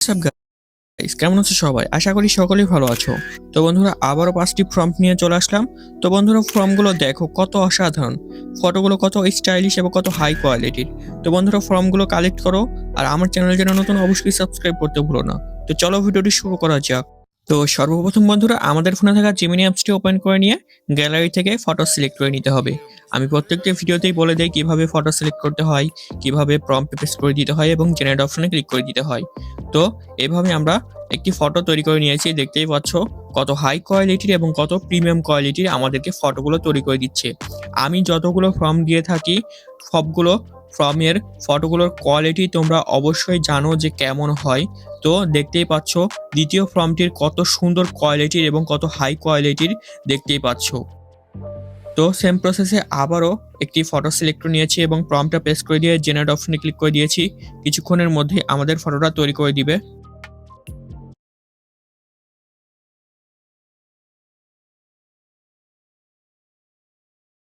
WhatsApp guys, কেমন আছো সবাই? আশা করি সকলেই ভালো আছো। তো বন্ধুরা, আবারও 5টি প্রম্পট নিয়ে চলে আসলাম। তো বন্ধুরা, ফর্মগুলো দেখো কত অসাধারণ, ফটোগুলো কত স্টাইলিশ এবং কত হাই কোয়ালিটির। তো বন্ধুরা, ফর্মগুলো কালেক্ট করো, আর আমার চ্যানেল যারা নতুন অবশ্যই সাবস্ক্রাইব করতে ভুলো না। তো চলো ভিডিওটি শুরু করা যাক। তো সর্বপ্রথম বন্ধুরা, আমাদের ফোনে থাকা জেমিনি অ্যাপসটি ওপেন করে নিয়ে গ্যালারি থেকে ফটো সিলেক্ট করে নিতে হবে। আমি প্রত্যেকটি ভিডিওতেই বলে দেই কিভাবে ফটো সিলেক্ট করতে হয়, কিভাবে প্রম্পট পেস্ট করে দিতে হয় এবং জেনারেট অপশনে ক্লিক করে দিতে হয়। তো এভাবে আমরা একটি ফটো তৈরি করে নিয়েছি। দেখতেই পাচ্ছ কত হাই কোয়ালিটির এবং কত প্রিমিয়াম কোয়ালিটির আমাদেরকে ফটোগুলো তৈরি করে দিচ্ছে। আমি যতগুলো ফর্ম দিয়ে থাকি সবগুলো ফর্মের ফটোগুলোর কোয়ালিটি তোমরা অবশ্যই জানো যে কেমন হয়। তো দেখতেই পাচ্ছ দ্বিতীয় ফর্মটির কত সুন্দর কোয়ালিটির এবং কত হাই কোয়ালিটির, দেখতেই পাচ্ছ। তো সেম প্রসেসে আবারও একটি ফটো সিলেক্ট করে নিয়েছি এবং প্রম্পটটা পেস্ট করে দিয়ে জেনারেট অপশনে ক্লিক করে দিয়েছি। কিছুক্ষণের মধ্যে আমাদের ফটোটা তৈরি করে দিবে।